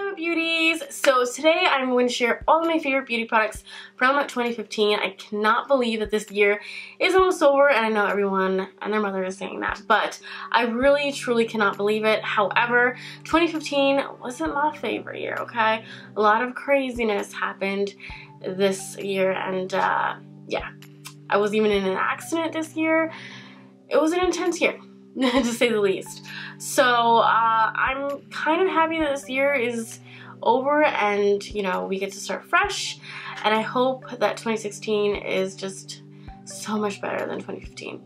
Hello beauties! So today I'm going to share all of my favorite beauty products from 2015. I cannot believe that this year is almost over, and I know everyone and their mother is saying that, but I really truly cannot believe it. However, 2015 wasn't my favorite year, okay? A lot of craziness happened this year, and yeah, I was even in an accident this year. It was an intense year, to say the least. So I'm kind of happy that this year is over and, you know, we get to start fresh, and I hope that 2016 is just so much better than 2015.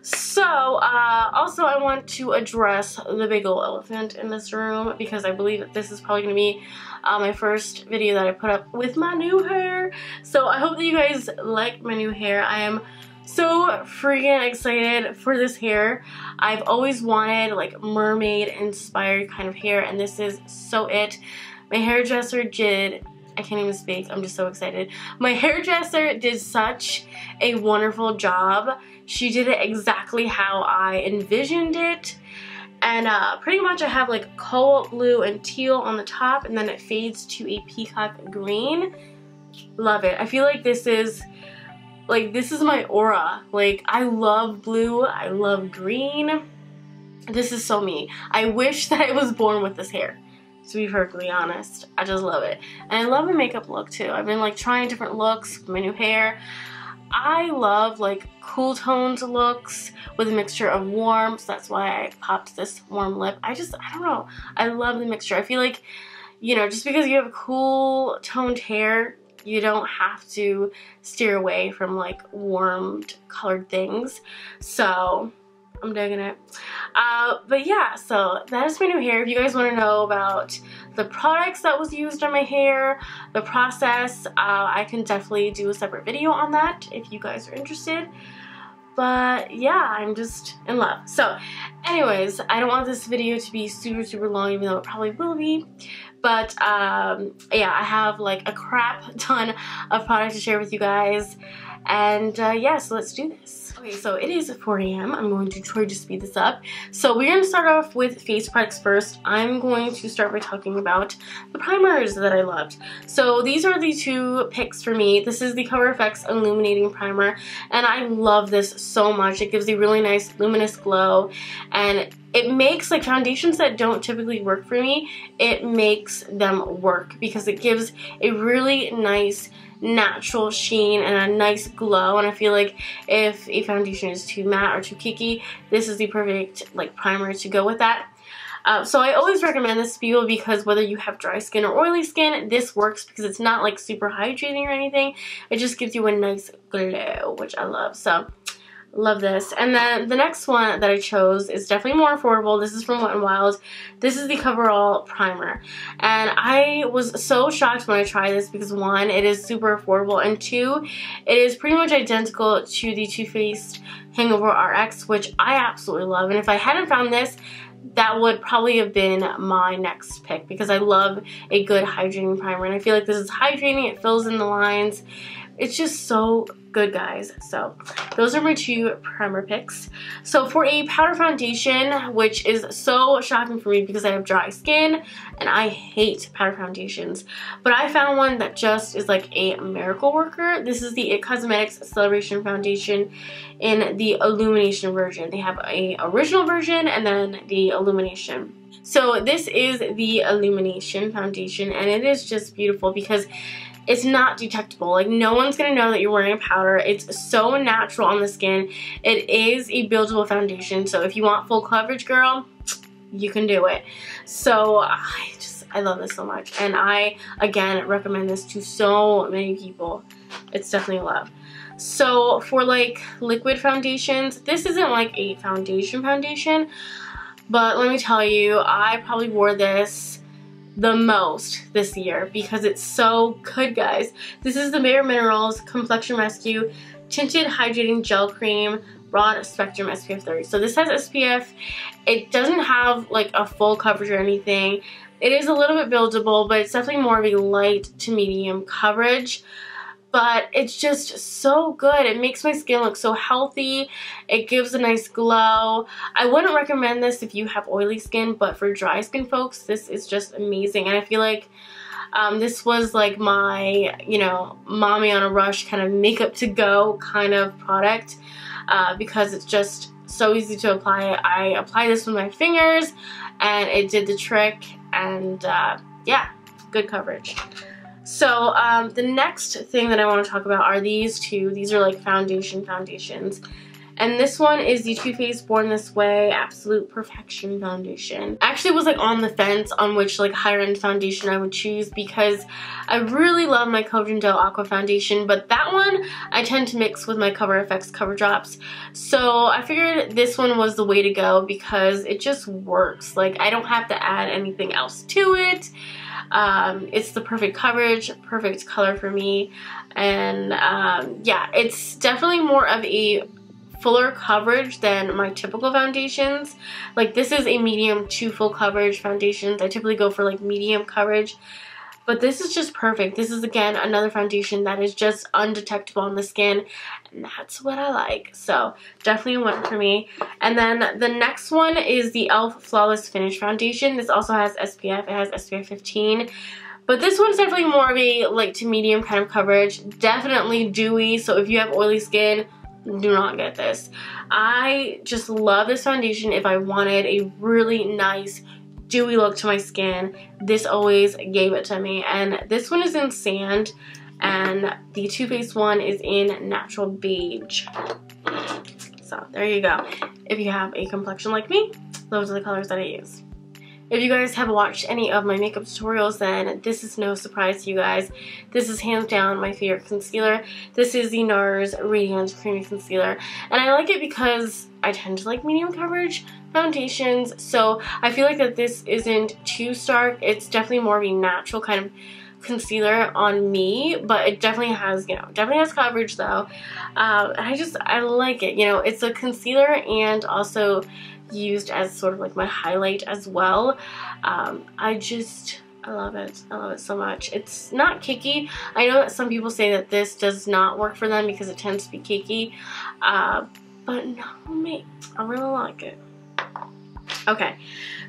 So also I want to address the big old elephant in this room, because I believe that this is probably going to be my first video that I put up with my new hair. So I hope that you guys like my new hair. I am so freaking excited for this hair. I've always wanted like mermaid inspired kind of hair, and this is so it. My hairdresser did, I can't even speak, I'm just so excited. My hairdresser did such a wonderful job. She did it exactly how I envisioned it. And pretty much I have like cobalt blue and teal on the top, and then it fades to a peacock green. Love it. I feel like this is my aura. Like, I love blue, I love green. This is so me. I wish that I was born with this hair, to be perfectly honest. I just love it. And I love a makeup look too. I've been like trying different looks with my new hair. I love like cool toned looks with a mixture of warm, so that's why I popped this warm lip. I don't know. I love the mixture. I feel like, you know, just because you have cool toned hair, you don't have to steer away from like warmed colored things. So I'm digging it. But yeah, so that is my new hair. If you guys want to know about the products that was used on my hair, the process, I can definitely do a separate video on that if you guys are interested. But yeah, I'm just in love. So anyways, I don't want this video to be super long, even though it probably will be. But yeah, I have like a crap ton of products to share with you guys. And yeah, so let's do this. Okay, so it is 4 a.m. I'm going to try to speed this up. So we're going to start off with face products first. I'm going to start by talking about the primers that I loved. So these are the two picks for me. This is the Cover FX Illuminating Primer, and I love this so much. It gives a really nice luminous glow, and it makes like foundations that don't typically work for me, it makes them work, because it gives a really nice natural sheen and a nice glow. And I feel like if a foundation is too matte or too cakey, this is the perfect like primer to go with that. So I always recommend this to people, because whether you have dry skin or oily skin, this works, because it's not like super hydrating or anything. It just gives you a nice glow, which I love. So love this. And then the next one that I chose is definitely more affordable. This is from Wet n Wild. This is the Coverall Primer. And I was so shocked when I tried this, because one, it is super affordable, and two, it is pretty much identical to the Too Faced Hangover RX, which I absolutely love. And if I hadn't found this, that would probably have been my next pick, because I love a good hydrating primer. And I feel like this is hydrating, it fills in the lines. It's just so good, guys. So those are my two primer picks. So for a powder foundation, which is so shocking for me because I have dry skin and I hate powder foundations, but I found one that just is like a miracle worker. This is the IT Cosmetics Celebration Foundation in the Illumination version. They have a original version and then the Illumination. So this is the Illumination foundation, and it is just beautiful because it's not detectable. Like, no one's gonna know that you're wearing a powder. It's so natural on the skin. It is a buildable foundation, so if you want full coverage, girl, you can do it. So I love this so much, and I again recommend this to so many people. It's definitely a love. So for like liquid foundations, this isn't like a foundation, but let me tell you, I probably wore this the most this year because it's so good, guys. This is the BareMinerals Complexion Rescue Tinted Hydrating Gel Cream Broad Spectrum SPF 30. So this has SPF. It doesn't have like a full coverage or anything. It is a little bit buildable, but it's definitely more of a light to medium coverage. but it's just so good. It makes my skin look so healthy. It gives a nice glow. I wouldn't recommend this if you have oily skin, but for dry skin folks, this is just amazing. And I feel like this was like my, you know, mommy on a rush kind of makeup to go kind of product because it's just so easy to apply. I apply this with my fingers and it did the trick, and yeah, good coverage. So the next thing that I want to talk about are these two. These are like foundations. And this one is the Too Faced Born This Way Absolute Perfection Foundation. I actually was like on the fence on which like higher end foundation I would choose because I really love my WnW Aqua Foundation, but that one I tend to mix with my Cover FX Cover Drops. So I figured this one was the way to go because it just works. Like I don't have to add anything else to it. It's the perfect coverage, perfect color for me, and yeah, it's definitely more of a fuller coverage than my typical foundations. Like this is a medium to full coverage foundations. I typically go for like medium coverage, but this is just perfect. This is again another foundation that is just undetectable on the skin, and that's what I like. So definitely a winner for me. And then the next one is the e.l.f. Flawless Finish Foundation. This also has SPF. It has SPF 15. But this one's definitely more of a light to medium kind of coverage. Definitely dewy, so if you have oily skin, do not get this. I just love this foundation if I wanted a really nice dewy look to my skin. This always gave it to me. And this one is in Sand, and the Too Faced one is in Natural Beige. So there you go. If you have a complexion like me, those are the colors that I use. If you guys have watched any of my makeup tutorials, then this is no surprise to you guys. This is hands down my favorite concealer. This is the Nars Radiance Creamy Concealer. And I like it because I tend to like medium coverage foundations. So I feel like that this isn't too stark. It's definitely more of a natural kind of concealer on me, but it definitely has, you know, definitely has coverage though. I like it. You know, it's a concealer and also used as sort of like my highlight as well. I love it. I love it so much. It's not cakey. I know that some people say that this does not work for them because it tends to be cakey, but no, me, I really like it. Okay,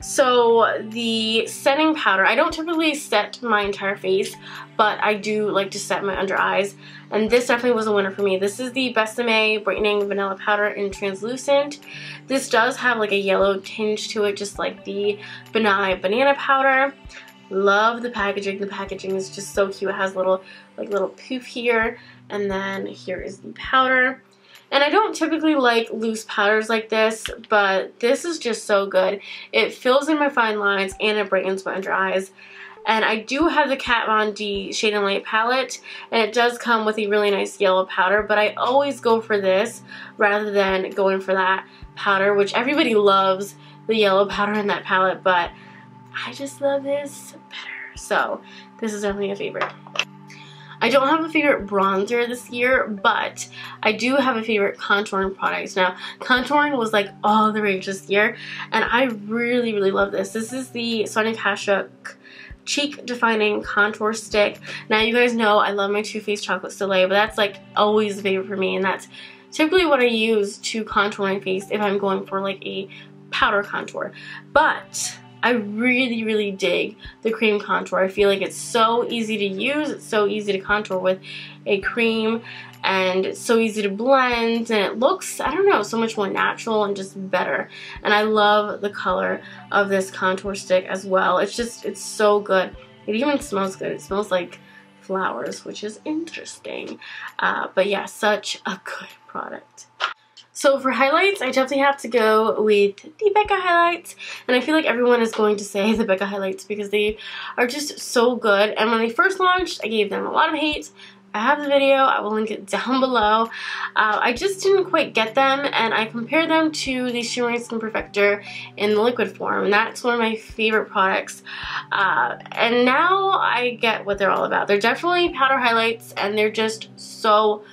so the setting powder, I don't typically set my entire face, but I do like to set my under eyes, and this definitely was a winner for me. This is the Besame Brightening Vanilla Powder in Translucent. This does have like a yellow tinge to it, just like the Banana Powder. Love the packaging. The packaging is just so cute. It has little poof here, and then here is the powder. And I don't typically like loose powders like this, but this is just so good. It fills in my fine lines and it brightens my under eyes. And I do have the Kat Von D Shade and Light palette, and it does come with a really nice yellow powder, but I always go for this rather than going for that powder, which everybody loves the yellow powder in that palette, but I just love this better. So this is definitely a favorite. I don't have a favorite bronzer this year, but I do have a favorite contouring product. Now, contouring was like all the rage this year, and I really, really love this. This is the Sonia Kashuk Cheek Defining Contour Stick. Now, you guys know I love my Too Faced Chocolate Soleil, but that's like always a favorite for me, and that's typically what I use to contour my face if I'm going for like a powder contour. But I really, really dig the cream contour. I feel like it's so easy to use, it's so easy to contour with a cream, and it's so easy to blend, and it looks, I don't know, so much more natural and just better. And I love the color of this contour stick as well. It's just, it's so good. It even smells good. It smells like flowers, which is interesting. But yeah, such a good product. So for highlights, I definitely have to go with the Becca highlights, and I feel like everyone is going to say the Becca highlights because they are just so good. And when they first launched, I gave them a lot of hate. I have the video, I will link it down below. I just didn't quite get them, and I compared them to the Shimmering Skin Perfector in the liquid form, and that's one of my favorite products. And now I get what they're all about. They're definitely powder highlights, and they're just so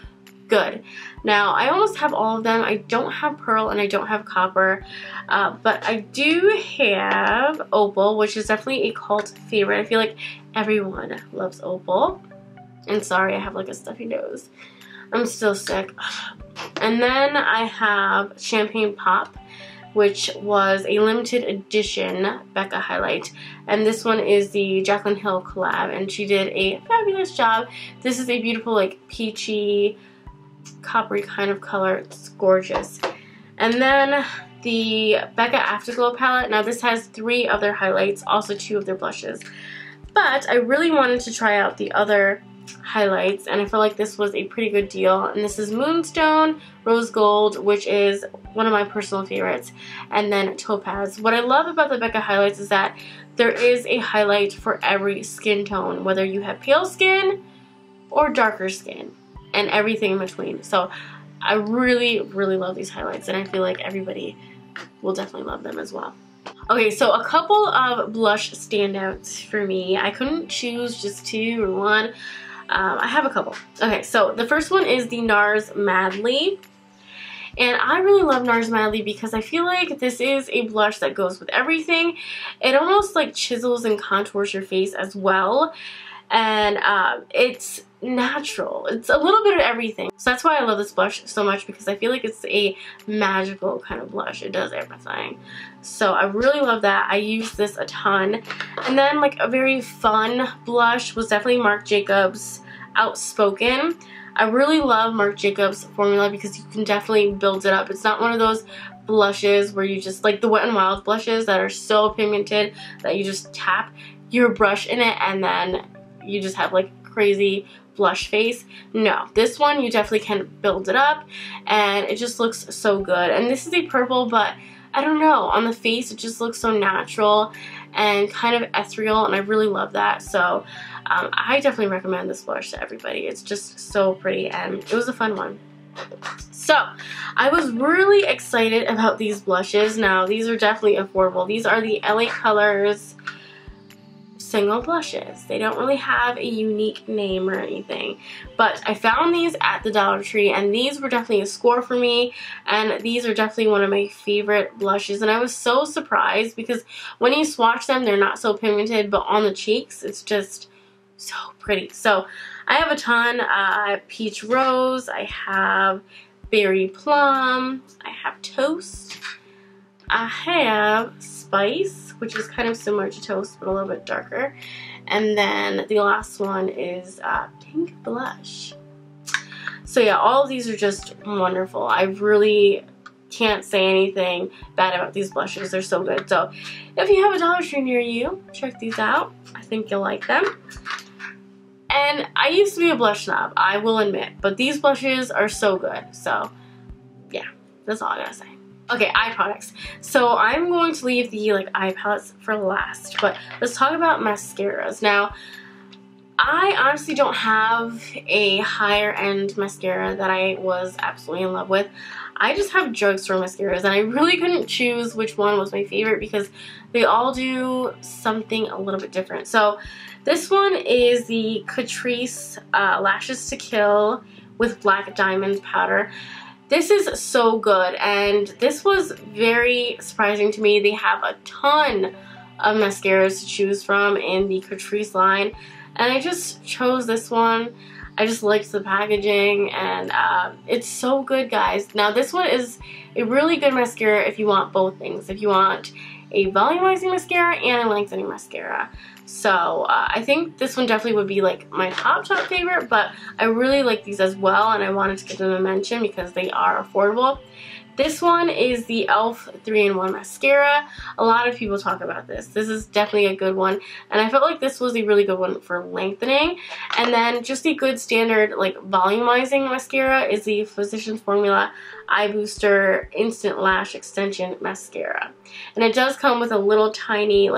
good. Now, I almost have all of them. I don't have Pearl and I don't have Copper, but I do have Opal, which is definitely a cult favorite. I feel like everyone loves Opal. And sorry, I have like a stuffy nose. I'm still sick. And then I have Champagne Pop, which was a limited edition Becca highlight. And this one is the Jaclyn Hill collab, and she did a fabulous job. This is a beautiful like peachy, coppery kind of color. It's gorgeous. And then the Becca Afterglow palette. Now this has 3 of their highlights, also 2 of their blushes. But I really wanted to try out the other highlights, and I feel like this was a pretty good deal. And this is Moonstone, Rose Gold, which is one of my personal favorites, and then Topaz. What I love about the Becca highlights is that there is a highlight for every skin tone, whether you have pale skin or darker skin, and everything in between. So I really, really love these highlights, and I feel like everybody will definitely love them as well. Okay, so a couple of blush standouts for me. I couldn't choose just 2 or 1. I have a couple. Okay, so the first one is the Nars Madly. And I really love Nars Madly because I feel like this is a blush that goes with everything. It almost like chisels and contours your face as well. And it's natural. It's a little bit of everything. So that's why I love this blush so much, because I feel like it's a magical kind of blush. It does everything. So I really love that. I use this a ton. And then like a very fun blush was definitely Marc Jacobs Outspoken. I really love Marc Jacobs formula because you can definitely build it up. It's not one of those blushes where you just, like the Wet n Wild blushes that are so pigmented that you just tap your brush in it and then you just have like crazy blush face. No, this one you definitely can build it up and it just looks so good. And this is a purple, but I don't know, on the face it just looks so natural and kind of ethereal, and I really love that. So I definitely recommend this blush to everybody. It's just so pretty and it was a fun one. So I was really excited about these blushes. Now these are definitely affordable. These are the LA Colors single blushes. They don't really have a unique name or anything, but I found these at the Dollar Tree and these were definitely a score for me, and these are definitely one of my favorite blushes. And I was so surprised because when you swatch them, they're not so pigmented, but on the cheeks it's just so pretty. So I have a ton. Peach Rose, I have Berry Plum, I have Toast, I have Spice, which is kind of similar to Toast but a little bit darker, and then the last one is Pink Blush. So yeah, all of these are just wonderful. I really can't say anything bad about these blushes. They're so good. So if you have a Dollar Tree near you, check these out. I think you'll like them. And I used to be a blush snob, I will admit, but these blushes are so good. So yeah, that's all I gotta say. Okay, eye products. So I'm going to leave the eye palettes for last, but let's talk about mascaras. Now, I honestly don't have a higher end mascara that I was absolutely in love with. I just have drugstore mascaras, and I really couldn't choose which one was my favorite because they all do something a little bit different. So this one is the Catrice Lashes to Kill with Black Diamond powder. This is so good, and this was very surprising to me. They have a ton of mascaras to choose from in the Catrice line, and I just chose this one. I just liked the packaging, and it's so good, guys. Now this one is a really good mascara if you want both things. If you want a volumizing mascara and a lengthening mascara. So I think this one definitely would be my top favorite, but I really like these as well, and I wanted to give them a mention because they are affordable. This one is the e.l.f. 3-in-1 mascara. A lot of people talk about this. This is definitely a good one, and I felt like this was a really good one for lengthening. And then just a good standard volumizing mascara is the Physicians Formula Eye Booster Instant Lash Extension Mascara. And it does come with a little tiny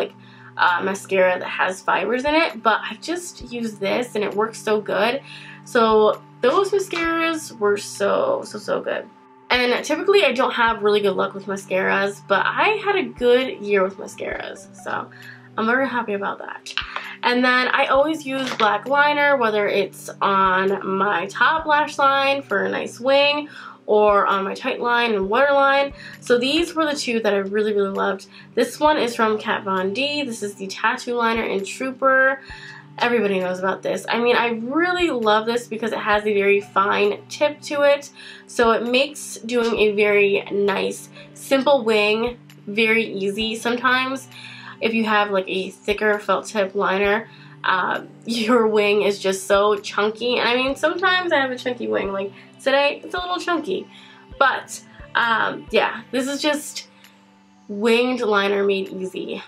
mascara that has fibers in it, but I just use this and it works so good. So those mascaras were so good. And typically I don't have really good luck with mascaras, but I had a good year with mascaras, so I'm very happy about that. And then I always use black liner, whether it's on my top lash line for a nice wing or on my tight line and waterline. So these were the two that I really loved. This one is from Kat Von D. This is the Tattoo Liner in Trooper. Everybody knows about this. I mean, I really love this because it has a very fine tip to it. So it makes doing a very nice, simple wing very easy. Sometimes if you have like a thicker felt tip liner, your wing is just so chunky. And I mean, sometimes I have a chunky wing. Like today, it's a little chunky. But yeah, this is just winged liner made easy.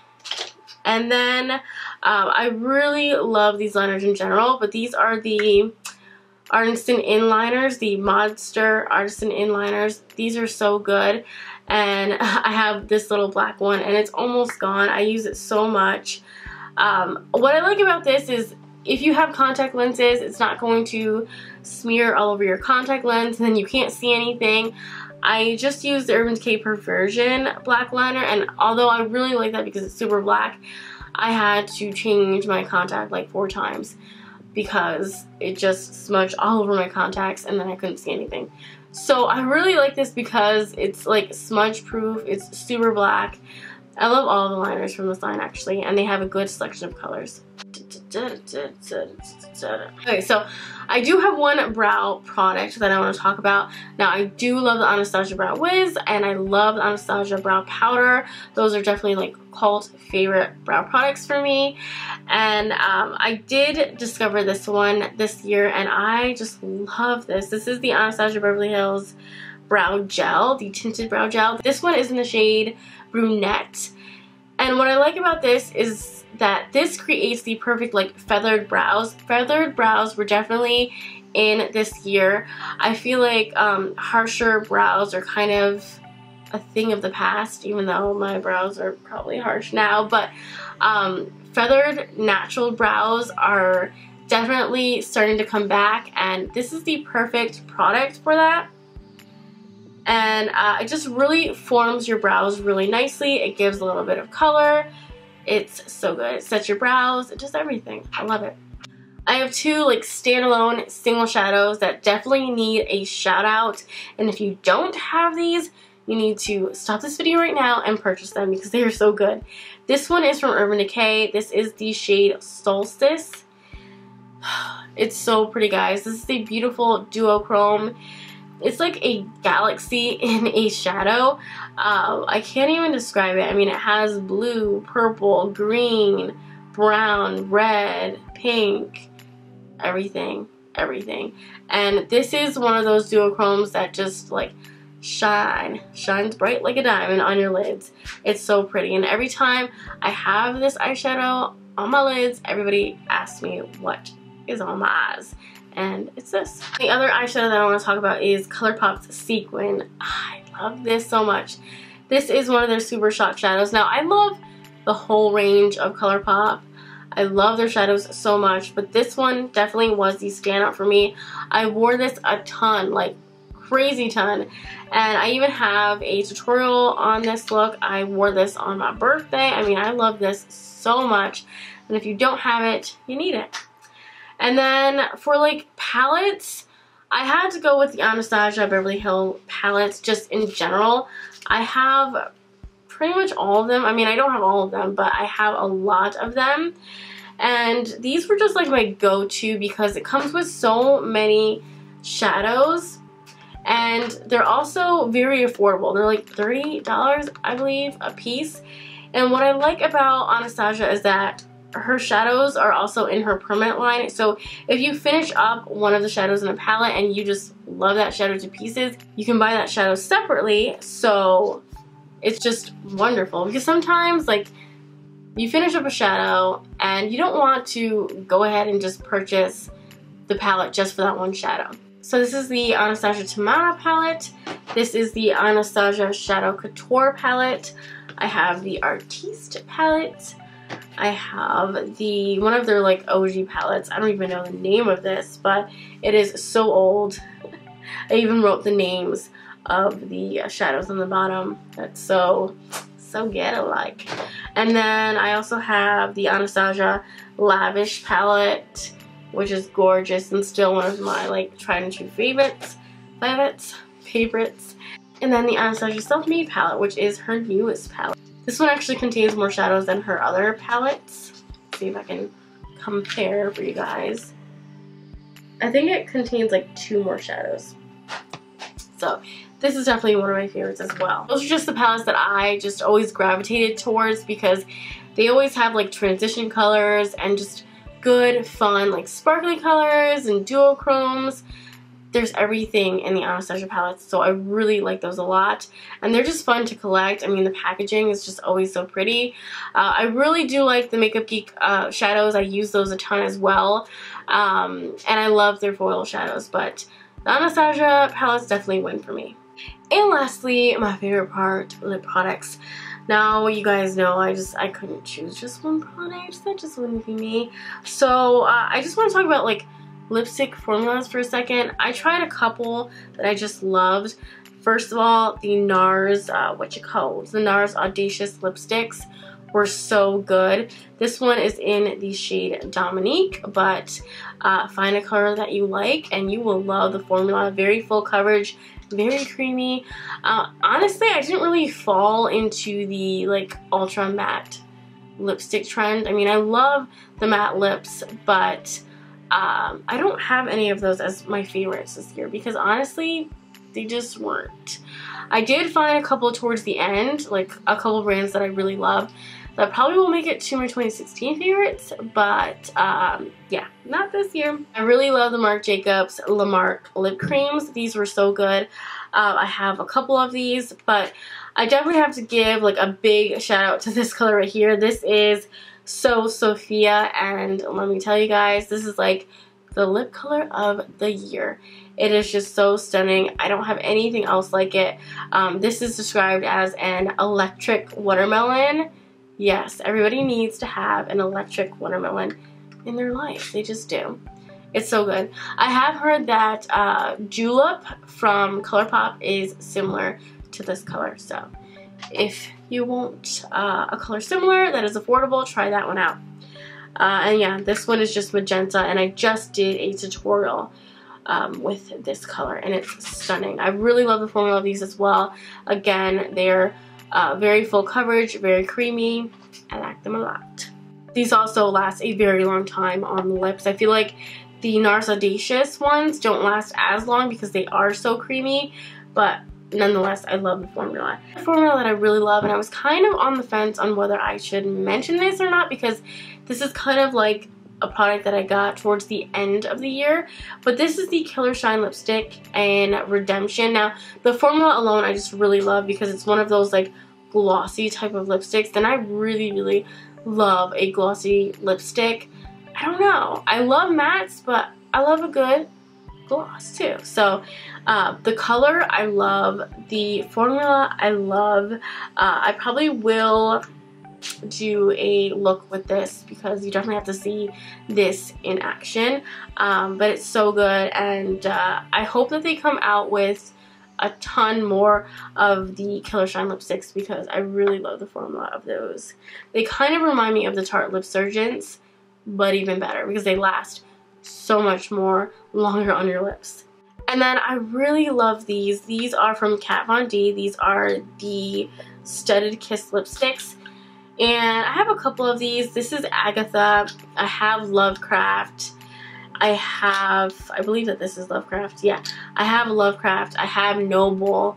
And then I really love these liners in general, but these are the Artisan Inliners, the Modster Artisan Inliners. These are so good. And I have this little black one and it's almost gone. I use it so much. What I like about this is if you have contact lenses, it's not going to smear all over your contact lens and then you can't see anything. I just used the Urban Decay Perversion black liner, and although I really like that because it's super black, I had to change my contact like 4 times because it just smudged all over my contacts and then I couldn't see anything. So I really like this because it's like smudge proof, it's super black. I love all the liners from this line actually, and they have a good selection of colors. Okay, so I do have one brow product that I want to talk about. Now, I do love the Anastasia Brow Wiz, and I love the Anastasia Brow Powder. Those are definitely like cult favorite brow products for me. And I did discover this one this year, and I just love this. This is the Anastasia Beverly Hills Brow Gel, the Tinted Brow Gel. This one is in the shade Brunette. And what I like about this is that this creates the perfect like feathered brows. Feathered brows were definitely in this year. I feel like harsher brows are kind of a thing of the past, even though my brows are probably harsh now. But feathered natural brows are definitely starting to come back, and this is the perfect product for that. And it just really forms your brows really nicely. It gives a little bit of color. It's so good. It sets your brows. It does everything. I love it. I have 2 like standalone single shadows that definitely need a shout out. And if you don't have these, you need to stop this video right now and purchase them because they are so good. This one is from Urban Decay. This is the shade Solstice. It's so pretty, guys. This is a beautiful duochrome. It's like a galaxy in a shadow. I can't even describe it. I mean, it has blue, purple, green, brown, red, pink, everything. And this is one of those duochromes that just like shines bright like a diamond on your lids. It's so pretty. And every time I have this eyeshadow on my lids, everybody asks me what is on my eyes. And it's this. The other eyeshadow that I want to talk about is ColourPop's Sequin. I love this so much. This is one of their Super Shock shadows. Now, I love the whole range of ColourPop. I love their shadows so much, but this one definitely was the standout for me. I wore this a ton, like crazy ton. And I even have a tutorial on this look. I wore this on my birthday. I mean, I love this so much. And if you don't have it, you need it. And then for like palettes, I had to go with the Anastasia Beverly Hills palettes just in general. I have pretty much all of them. I mean, I don't have all of them, but I have a lot of them. And these were just like my go-to because it comes with so many shadows. And they're also very affordable. They're like $30, I believe, a piece. And what I like about Anastasia is that her shadows are also in her permanent line. So if you finish up one of the shadows in a palette and you just love that shadow to pieces, you can buy that shadow separately. So it's just wonderful because sometimes like you finish up a shadow and you don't want to go ahead and just purchase the palette just for that one shadow. So this is the Anastasia Tamara palette. This is the Anastasia Shadow Couture palette. I have the Artiste palette. I have the one of their like OG palettes. I don't even know the name of this, but it is so old. I even wrote the names of the shadows on the bottom. That's so ghetto-like. And then I also have the Anastasia Lavish palette, which is gorgeous and still one of my like tried and true favorites. And then the Anastasia Self-Made palette, which is her newest palette. This one actually contains more shadows than her other palettes. Let's see if I can compare for you guys. I think it contains like 2 more shadows. So this is definitely one of my favorites as well. Those are just the palettes that I just always gravitated towards because they always have like transition colors and just good, fun, like sparkly colors and duochromes. There's everything in the Anastasia palettes, so I really like those a lot. And they're just fun to collect. I mean, the packaging is just always so pretty. I really do like the Makeup Geek shadows. I use those a ton as well. And I love their foil shadows, but the Anastasia palettes definitely win for me. And lastly, my favorite part, lip products. Now, you guys know I couldn't choose just one product. That just wouldn't be me. So, I just want to talk about, like, lipstick formulas for a second. I tried a couple that I just loved. First of all, the Nars, the Nars Audacious lipsticks were so good. This one is in the shade Dominique, but find a color that you like and you will love the formula. Very full coverage, very creamy. Honestly, I didn't really fall into the like ultra matte lipstick trend. I mean, I love the matte lips, but I don't have any of those as my favorites this year because honestly, they just weren't. I did find a couple towards the end, like a couple brands that I really love that probably will make it to my 2016 favorites, but yeah, not this year. I really love the Marc Jacobs La Marque lip creams. These were so good. I have a couple of these, but I definitely have to give like a big shout out to this color right here. This is So Sophia, and let me tell you guys, this is like the lip color of the year. It is just so stunning. I don't have anything else like it. This is described as an electric watermelon. Yes, everybody needs to have an electric watermelon in their life. They just do. It's so good. I have heard that Julep from ColourPop is similar to this color, so if you want a color similar that is affordable, try that one out. And yeah, this one is just magenta, and I just did a tutorial with this color, and it's stunning. I really love the formula of these as well. Again, they're very full coverage, very creamy. I like them a lot. These also last a very long time on the lips. I feel like the Nars Audacious ones don't last as long because they are so creamy, but nonetheless, I love the formula. The formula that I really love, and I was kind of on the fence on whether I should mention this or not because this is kind of like a product that I got towards the end of the year, but this is the Killer Shine lipstick in Redemption. Now, the formula alone I just really love because it's one of those like glossy type of lipsticks, and I really, really love a glossy lipstick. I don't know. I love mattes, but I love a good gloss too. So the color I love, the formula I love. I probably will do a look with this because you definitely have to see this in action, but it's so good, and I hope that they come out with a ton more of the Killer Shine lipsticks because I really love the formula of those. They kind of remind me of the Tarte Lip Surgeons, but even better because they last so much more longer on your lips. And then I really love these. These are from Kat Von D. These are the Studded Kiss lipsticks. And I have a couple of these. This is Agatha. I have Lovecraft. I believe that this is Lovecraft. Yeah, I have Lovecraft. I have Noble.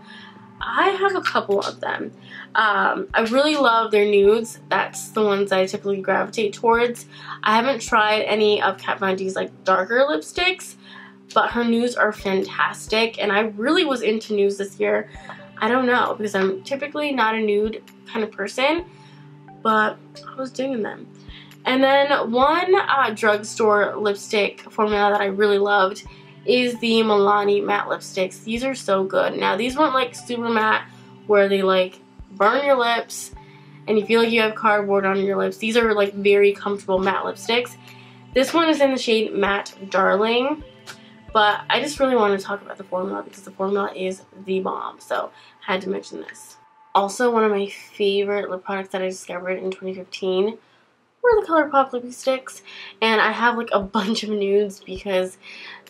I have a couple of them. I really love their nudes. That's the ones I typically gravitate towards. I haven't tried any of Kat Von D's like darker lipsticks, but her nudes are fantastic, and I really was into nudes this year. I don't know, because I'm typically not a nude kind of person, but I was digging them. And then one drugstore lipstick formula that I really loved is the Milani matte lipsticks. These are so good. Now, these weren't like super matte where they like burn your lips and you feel like you have cardboard on your lips. These are like very comfortable matte lipsticks. This one is in the shade Matte Darling, but I just really want to talk about the formula because the formula is the bomb, so I had to mention this. Also, one of my favorite lip products that I discovered in 2015 were the ColourPop lipsticks, and I have like a bunch of nudes because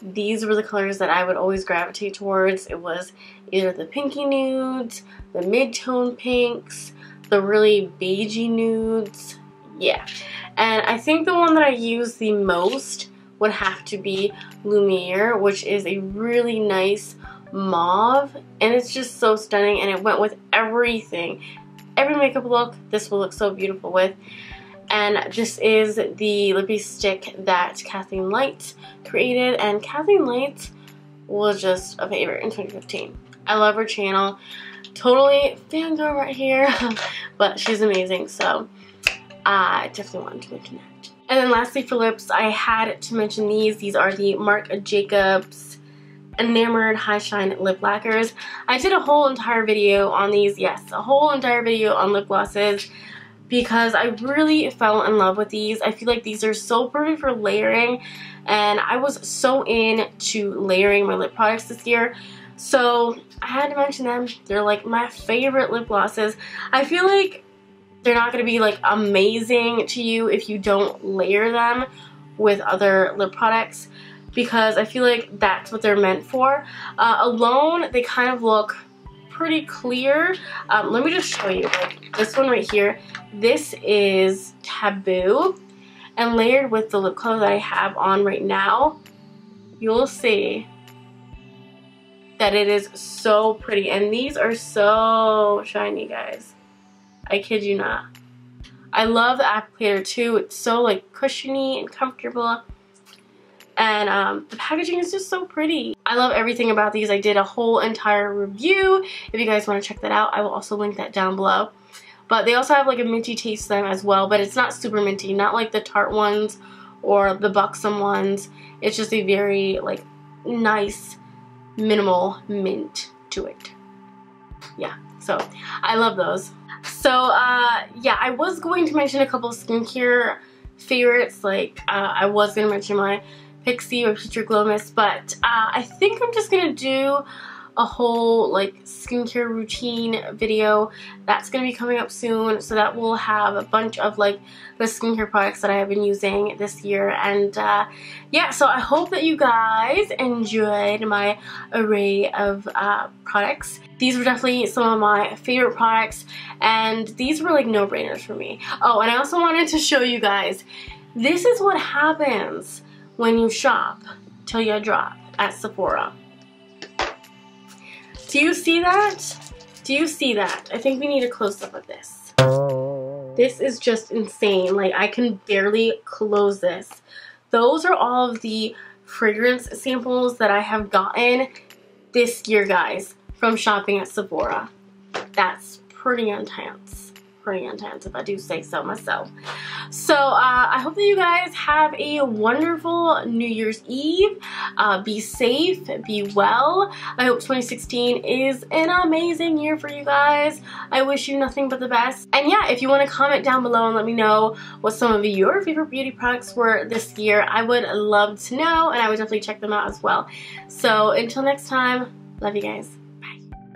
these were the colors that I would always gravitate towards. It was either the pinky nudes, the mid-tone pinks, the really beigey nudes. yeah. And I think the one that I use the most would have to be Lumiere, which is a really nice mauve, and it's just so stunning, and it went with everything. Every makeup look, this will look so beautiful with. And this is the lippy stick that Kathleen Light created, and Kathleen Light was just a favorite in 2015. I love her channel. Totally fangirl right here, but she's amazing, so I definitely wanted to mention that. And then lastly for lips, I had to mention these. These are the Marc Jacobs Enamored High Shine Lip Lacquers. I did a whole entire video on these, yes, a whole entire video on lip glosses, because I really fell in love with these. I feel like these are so perfect for layering, and I was so into layering my lip products this year, so I had to mention them. They're like my favorite lip glosses. I feel like they're not going to be like amazing to you if you don't layer them with other lip products, because I feel like that's what they're meant for. Alone, they kind of look pretty clear. Let me just show you, like this one right here. This is Taboo, and layered with the lip color that I have on right now, you'll see that it is so pretty, and these are so shiny, guys. I kid you not. I love the applicator too. It's so like cushiony and comfortable, and the packaging is just so pretty. I love everything about these. I did a whole entire review. If you guys want to check that out, I will also link that down below. But they also have like a minty taste to them as well, but it's not super minty, not like the Tarte ones or the Buxom ones. It's just a very like nice minimal mint to it. Yeah, so I love those. So yeah, I was going to mention a couple of skincare favorites, like I was going to mention my Pixie or Future Glow Mist, but I think I'm just going to do a whole like skincare routine video that's going to be coming up soon, so that will have a bunch of like the skincare products that I have been using this year. And yeah, so I hope that you guys enjoyed my array of products. These were definitely some of my favorite products, and these were like no-brainers for me. Oh, and I also wanted to show you guys, this is what happens when you shop till you drop at Sephora. Do you see that? Do you see that? I think we need a close-up of this. This is just insane. Like, I can barely close this. Those are all of the fragrance samples that I have gotten this year, guys, from shopping at Sephora. That's pretty intense. Pretty intense, if I do say so myself. So I hope that you guys have a wonderful New Year's Eve. Be safe, be well. I hope 2016 is an amazing year for you guys. I wish you nothing but the best. And yeah, if you want to comment down below and let me know what some of your favorite beauty products were this year, I would love to know, and I would definitely check them out as well. So until next time, love you guys.